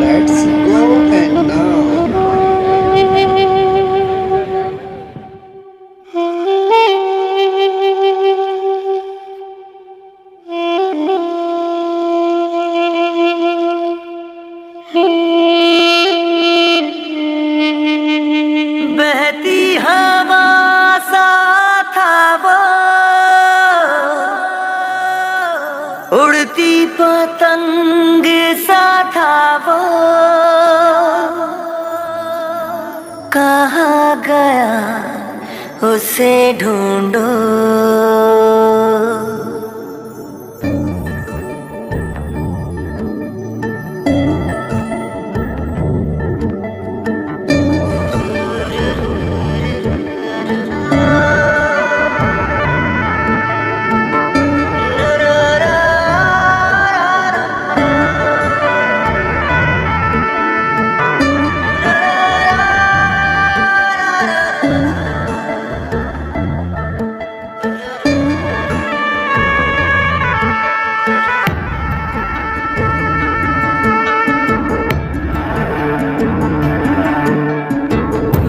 Let's go and now. बहती हवा सा था वो, उड़ती पतंग सा था वो, कहाँ गया उसे ढूंढो।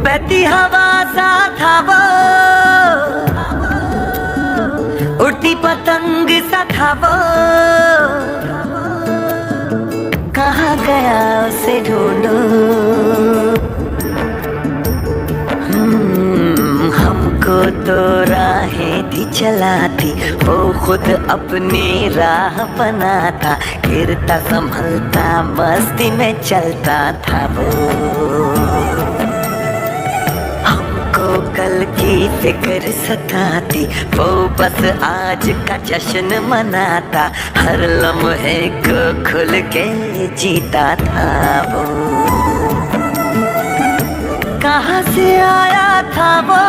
बहती हवा सा था वो, उड़ती पतंग सा था वो, कहाँ गया उसे ढूंढो। हमको तो राहें थी चलाती, वो खुद अपनी राह बनाता, गिरता संभलता मस्ती में चलता था वो। कल की फिक्र सताती, वो बस आज का जश्न मनाता, हर लम्हे को खुल के जीता था वो। कहाँ से आया था वो,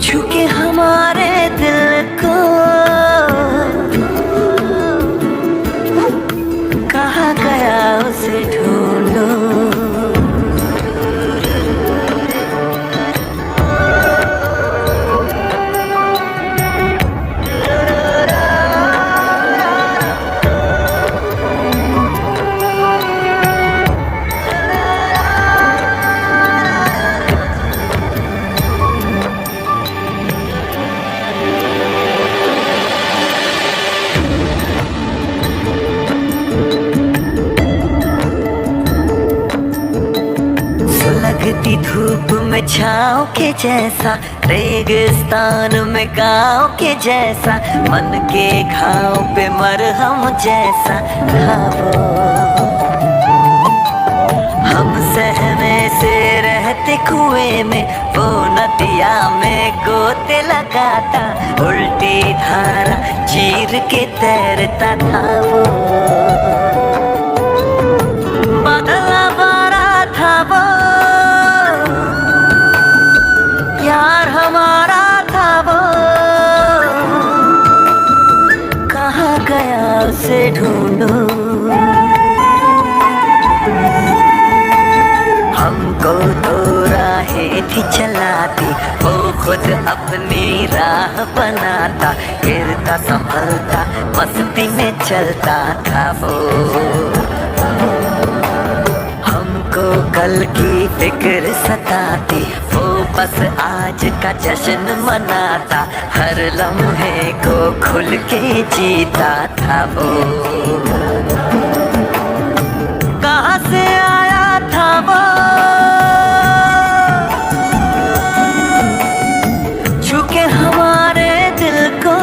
छूके हमारे दिल को, कहाँ गया उसे ढूंढो। लगती धूप में छाँव के जैसा, रेगिस्तान में गाँव के जैसा, मन के घाव पे मरहम जैसा था वो। हम सहमे से रहते कुएं में, वो नदिया में गोते लगाता, उल्टी धारा चीर के तैरता था वो। बदला बारा था वो, यार हमारा था वो, कहाँ गया उसे ढूंढो। हमको तो राहें थी चलाती, वो खुद अपनी राह बनाता, गिरता संभलता मस्ती में चलता था वो। हमको कल की फिक्र सताती, वो बस आज का जश्न मनाता, हर लम्हे को खुल के जीता था वो। कहाँ से आया था वो, छूके हमारे दिल को,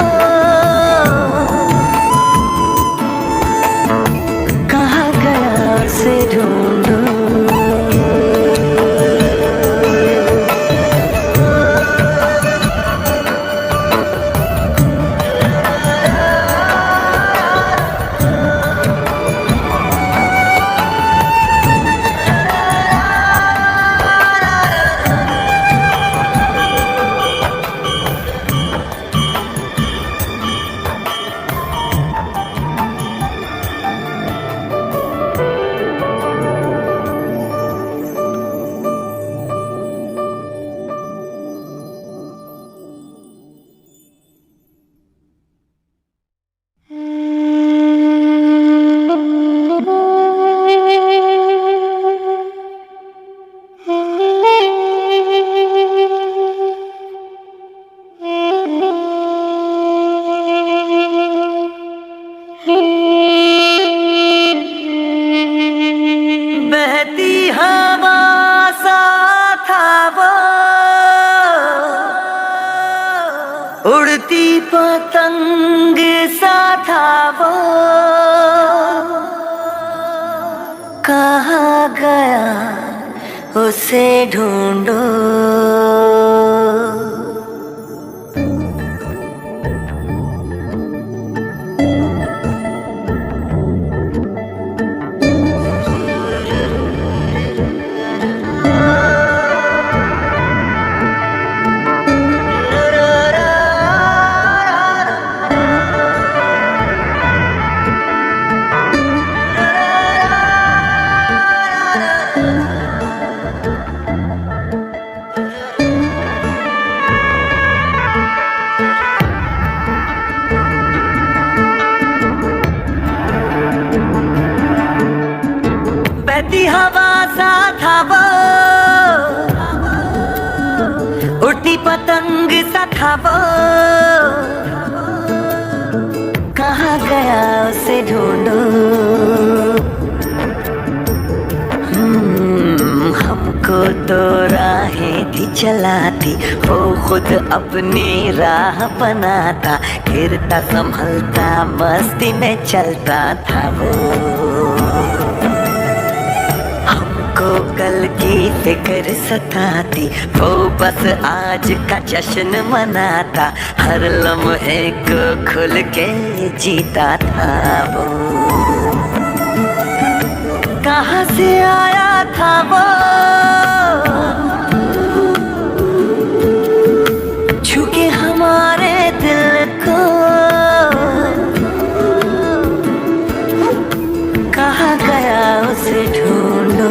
कहाँ गया उसे ढूंढो। पतंग सा था वो, कहाँ गया उसे ढूंढो। बहती हवा सा था वो, उड़ती पतंग सा था वो, कहाँ गया उसे ढूंढो। हमको तो राहें थी चलाती, वो खुद अपनी राह बनाता, गिरता संभलता मस्ती में चलता था वो। हमको कल की फिक्र सताती, वो बस आज का जश्न मनाता, हर लम्हे को खुल के जीता था वो। कहाँ से आया था वो, छू के हमारे दिल को, कहाँ गया उसे ढूंढो।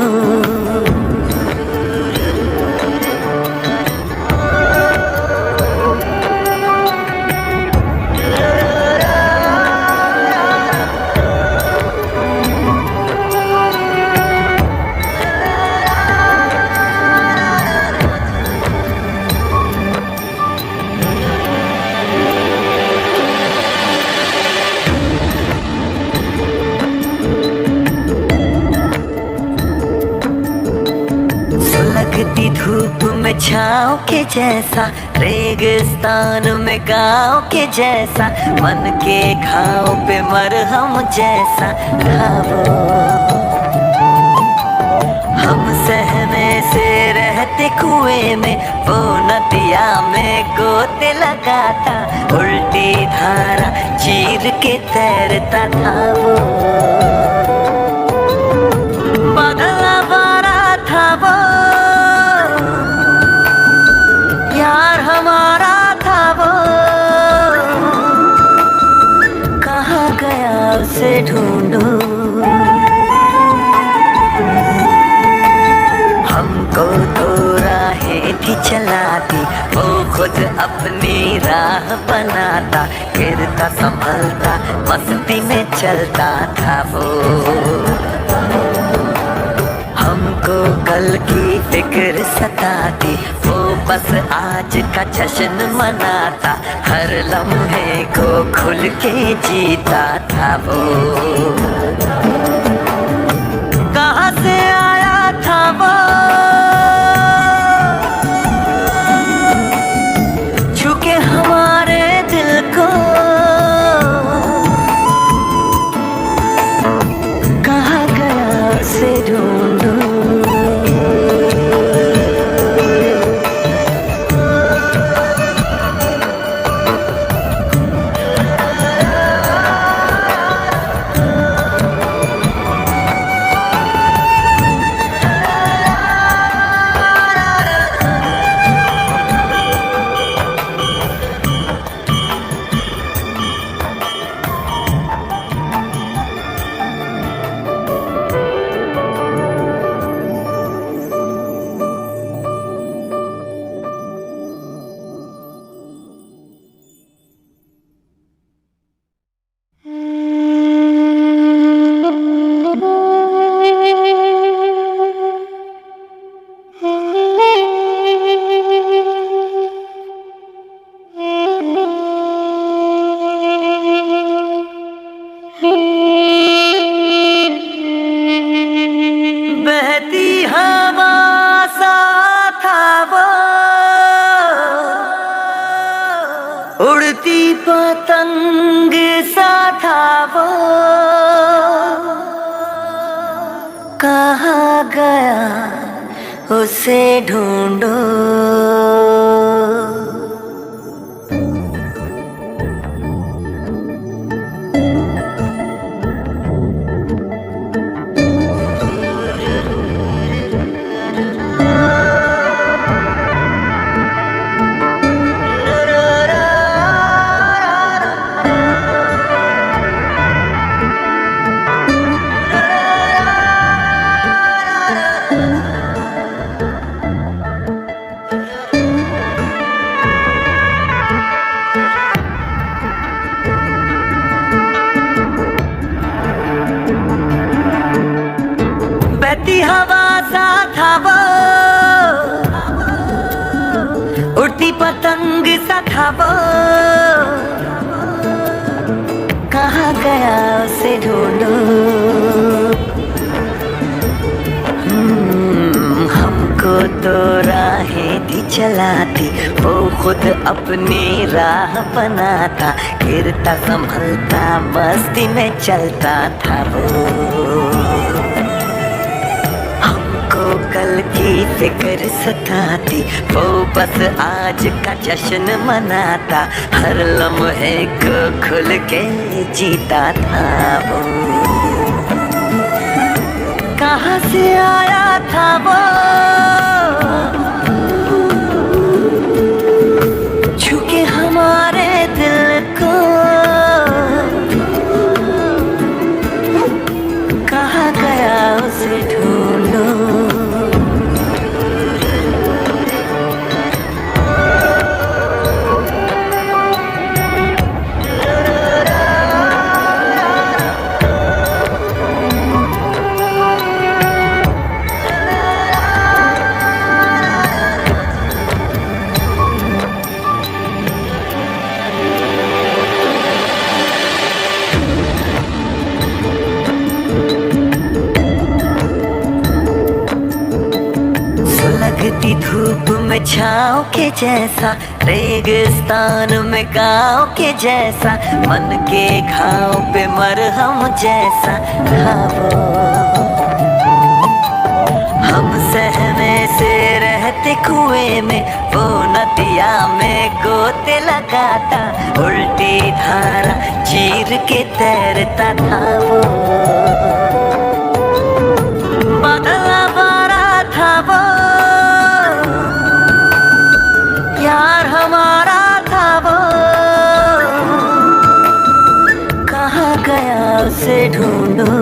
लगती धूप में छाँव के जैसा, रेगिस्तान में गाँव के जैसा, मन के घाव पे मरहम जैसा था वो। हम सहमे से रहते कुएं में, वो नदिया में गोते लगाता, उल्टी धारा चीर के तैरता था वो। बादल आवारा था वो, यार हमारा था वो, कहाँ गया उसे ढूंढो। हमको तो राहें थी चलाती, वो खुद अपनी राह बनाता, गिरता संभलता मस्ती में चलता था वो। हमको कल की फिक्र सताती, वो बस आज का जश्न मनाता, हर लम्हे को खुल के जीता था वो। कहाँ से आया था वो, छू के हमारे दिल को, कहाँ गया उसे ढूंढो। उड़ती पतंग सा था वो, कहाँ गया उसे ढूंढो। बहती हवा सा था वो, उड़ती पतंग सा था वो, कहाँ गया उसे ढूंढो। हमको तो राहें थी चलाती, वो खुद अपनी राह बनाता, गिरता संभलता मस्ती में चलता था वो। कल की फिक्र सताती, वो बस आज का जश्न मनाता, हर लम्हे को खुल के जीता था वो। कहाँ से आया था वो, छूके हमारे दिल को, कहाँ गया उसे ढूंढो। लगती धूप में छाँव के जैसा, रेगिस्तान में गाँव के जैसा, मन के घाव पे मरहम जैसा था वो। हम सहमे से रहते कुएं में, वो नदिया में गोते लगाता, उल्टी धारा चीर के तैरता था वो। बदला बारा था वो, यार हमारा था वो, कहाँ गया उसे ढूंढो।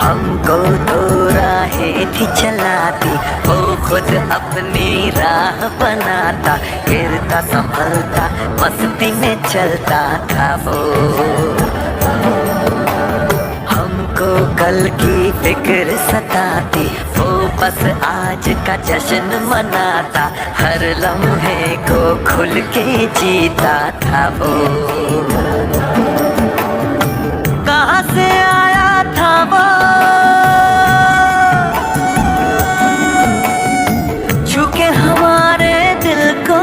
हमको तो राहें थी चलाती, वो खुद अपनी राह बनाता, गिरता संभलता मस्ती में चलता था वो। हमको कल की फिक्र सताती, वो बस आज का जश्न मनाता, हर लम्हे को खुल के जीता था वो। कहाँ से आया था वो, छूके हमारे दिल को,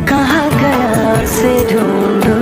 कहाँ गया उसे ढूंढो।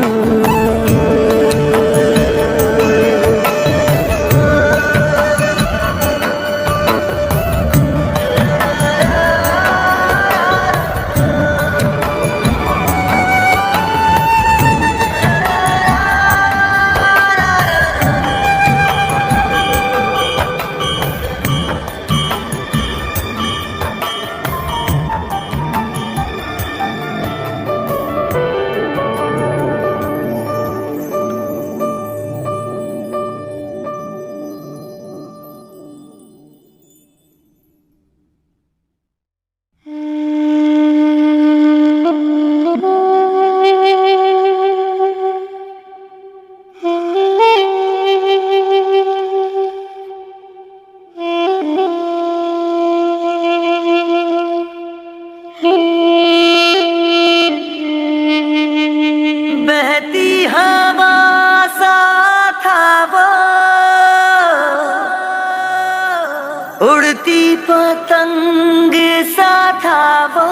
उड़ती पतंग सा था वो,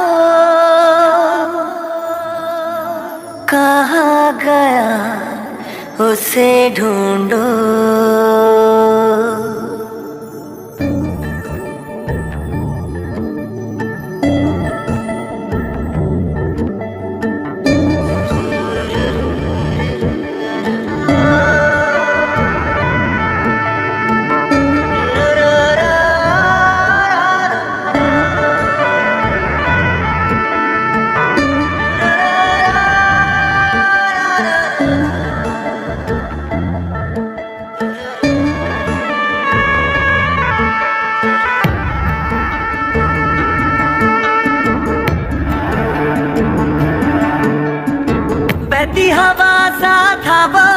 कहाँ गया उसे ढूंढो। बहती हवा सा था वो,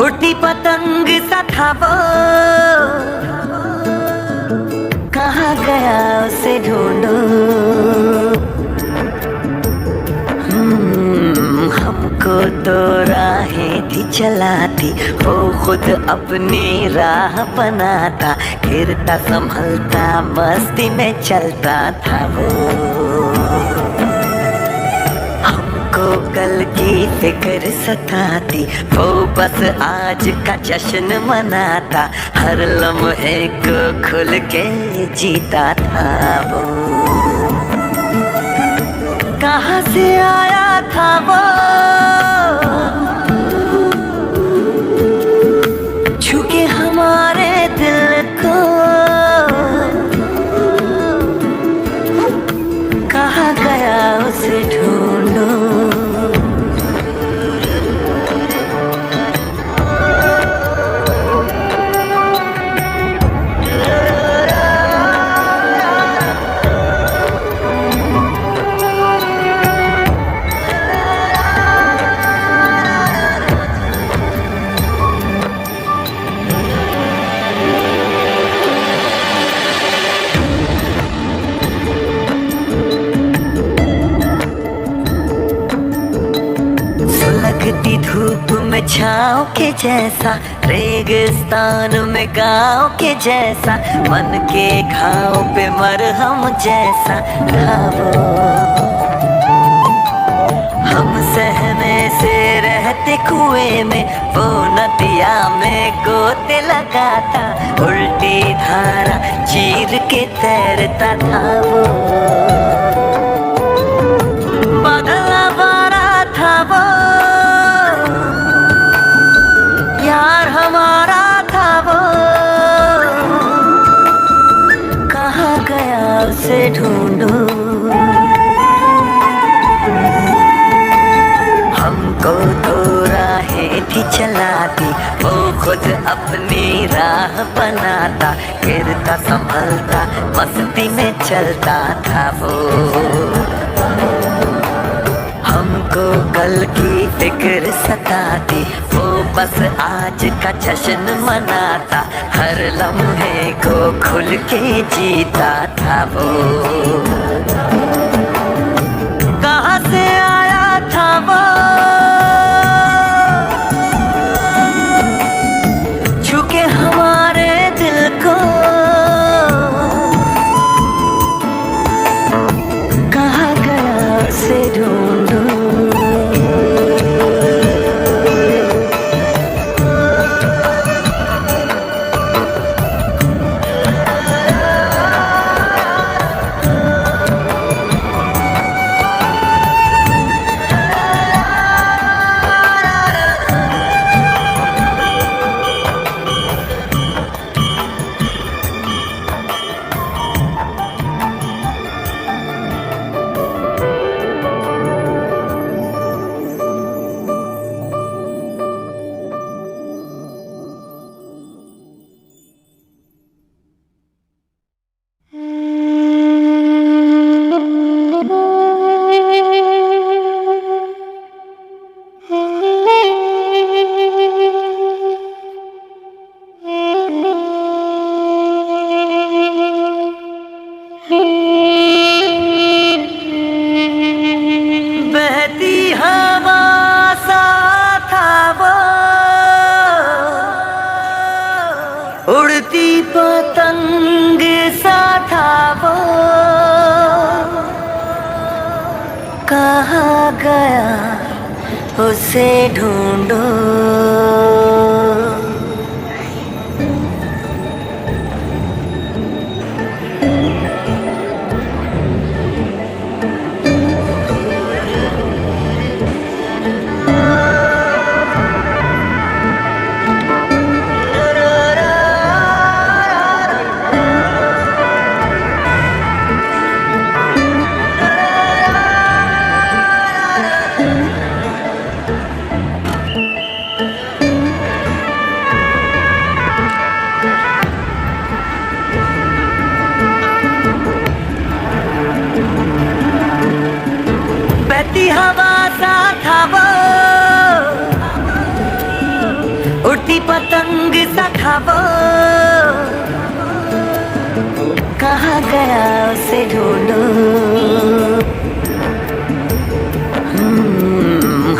उड़ती पतंग सा था वो, कहाँ गया उसे ढूंढो। हमको तो राहें थी चलाती, वो खुद अपनी राह बनाता, गिरता संभलता मस्ती में चलता था वो। हमको कल की फिक्र सताती, वो बस आज का जश्न मनाता, हर लम्हे को खुल के जीता था वो। कहाँ से आया था वो, छू के हमारे दिल को, कहाँ गया उसे ढूंढो। लगती धूप में छाँव के जैसा, रेगिस्तान में गाँव के जैसा, मन के घाव पे मरहम जैसा था वो। हम सहमे से रहते कुएं में, वो नदिया में गोते लगाता, उल्टी धारा चीर के तैरता था वो। बादल आवारा था वो, यार हमारा था वो, कहाँ गया उसे ढूंढो। हमको तो राहें थी चलाती, वो खुद अपनी राह बनाता, गिरता संभलता मस्ती में चलता था वो। हमको कल की फिक्र सताती, वो बस आज का जश्न मनाता, हर लम्हे को खुल के जीता था वो। कहाँ से आया था वो, छू के हमारे दिल को, कहाँ गया उसे ढूंढो। कहाँ गया उसे ढूंढो। बहती हवा सा था वो, उड़ती पतंग सा था वो, कहाँ गया उसे ढूंढो।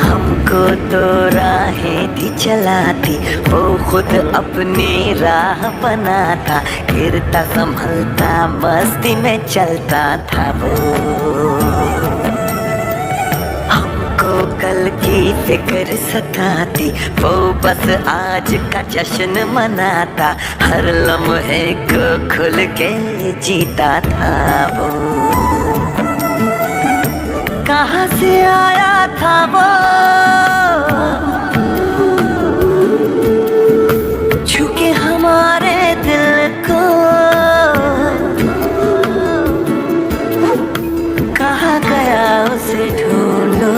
हमको तो राहें थी चलाती, वो खुद अपनी राह बनाता, गिरता संभलता मस्ती में चलता था वो। कल की फिक्र सताती, वो बस आज का जश्न मनाता, हर लम्हे को खुल के जीता था वो। कहाँ से आया था वो, छूके हमारे दिल को, कहाँ गया उसे ढूंढो।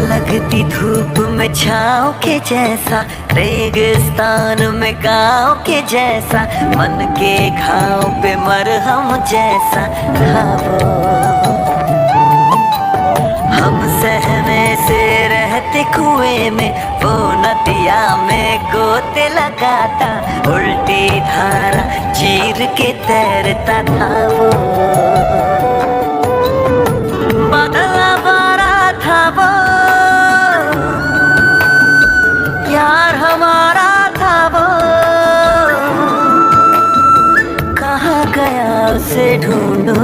लगती धूप में छाँव के जैसा, रेगिस्तान में गाँव के जैसा, मन के घाव पे मरहम जैसा था वो। हम सहमे से रहते कुएं में, वो नदिया में गोते लगाता, उल्टी धारा चीर के तैरता था वो। बदला बारा था वो, यार हमारा था वो, कहाँ गया उसे ढूंढो।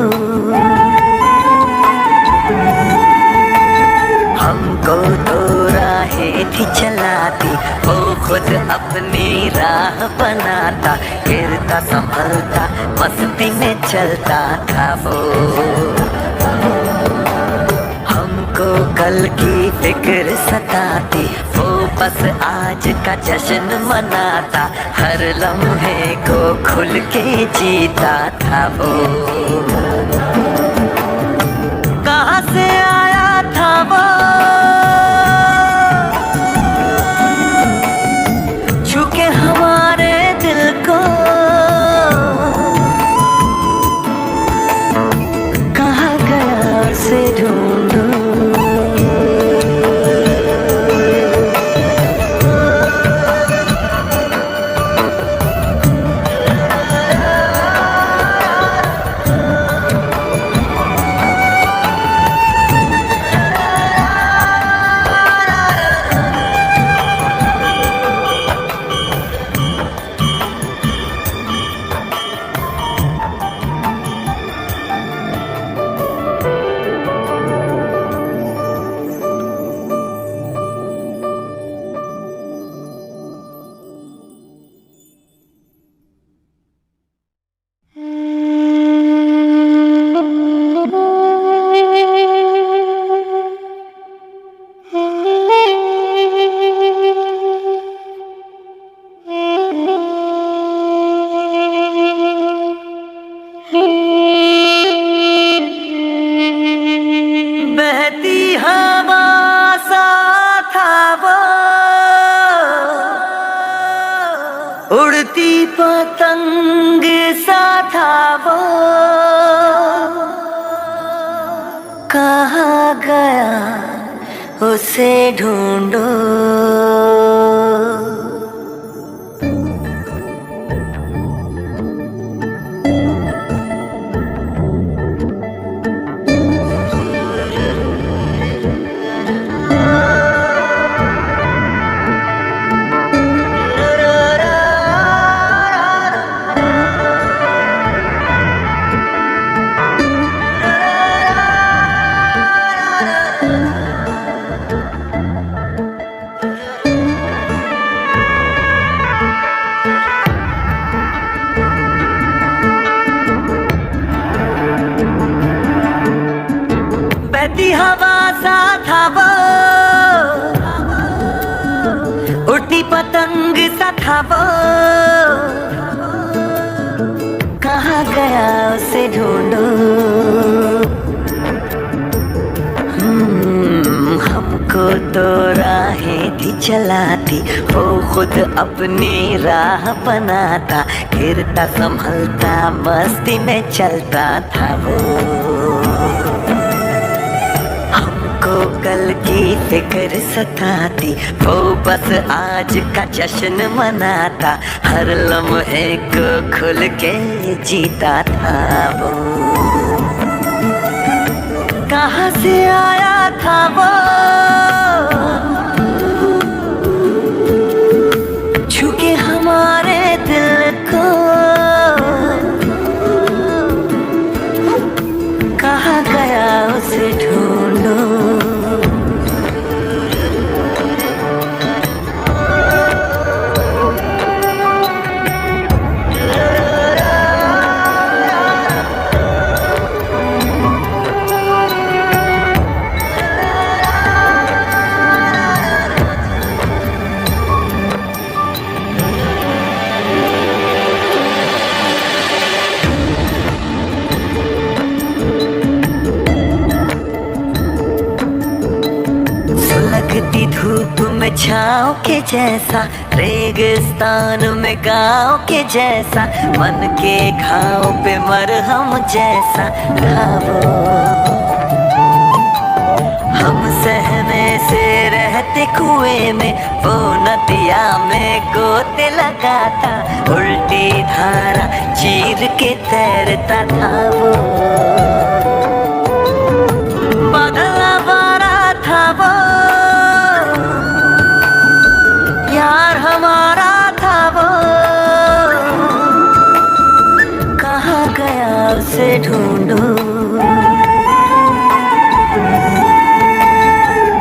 हमको तो राहें थी चलाती, वो खुद अपनी राह बनाता, गिरता संभलता मस्ती में चलता था वो। कल की फिक्र सताती, वो बस आज का जश्न मनाता, हर लम्हे को खुल के जीता था वो। कहाँ से आया था वो, छूके हमारे दिल को, कहाँ गया उसे ढूंढो। उड़ती पतंग सा था वो, कहाँ उसे ढूंढो। बहती हवा सा था वो, उड़ती पतंग सा था वो, कहाँ गया उसे ढूंढो। हमको तो राहें थी चलाती, वो खुद अपनी राह बनाता, गिरता संभलता मस्ती में चलता था वो। हमको कल की फिक्र सताती, वो बस आज का जश्न मनाता, हर लम्हे को खुल के जीता था वो। कहाँ से आया था वो, छू के हमारे दिल को, कहाँ गया उसे ढूंढो। लगती धूप में छाँव के जैसा, रेगिस्तान में गाँव के जैसा, मन के घाव पे मरहम जैसा था वो। हम सहने से रहते कुएं में, वो नदिया में गोते लगाता, उल्टी धारा चीर के तैरता था वो। बदला बारा था वो, यार हमारा था वो, कहाँ गया उसे ढूंढो।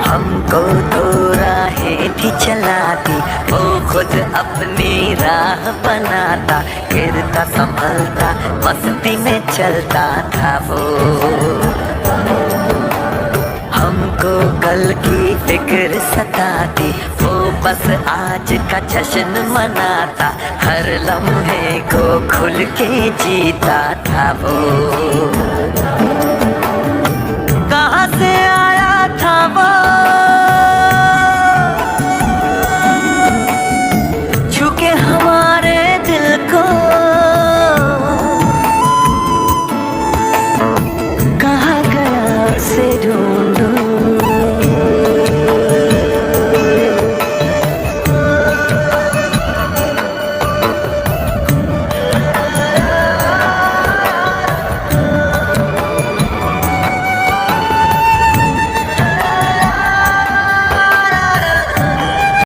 हमको तो राहें थी चलाती, वो खुद अपनी राह बनाता, गिरता संभलता मस्ती में चलता था वो। हमको कल की फिक्र सताती, वो बस आज का जश्न मनाता, हर लम्हे को खुल के जीता था वो। कहाँ से आया था वो, छू के हमारे दिल को, कहाँ गया उसे ढूंढो।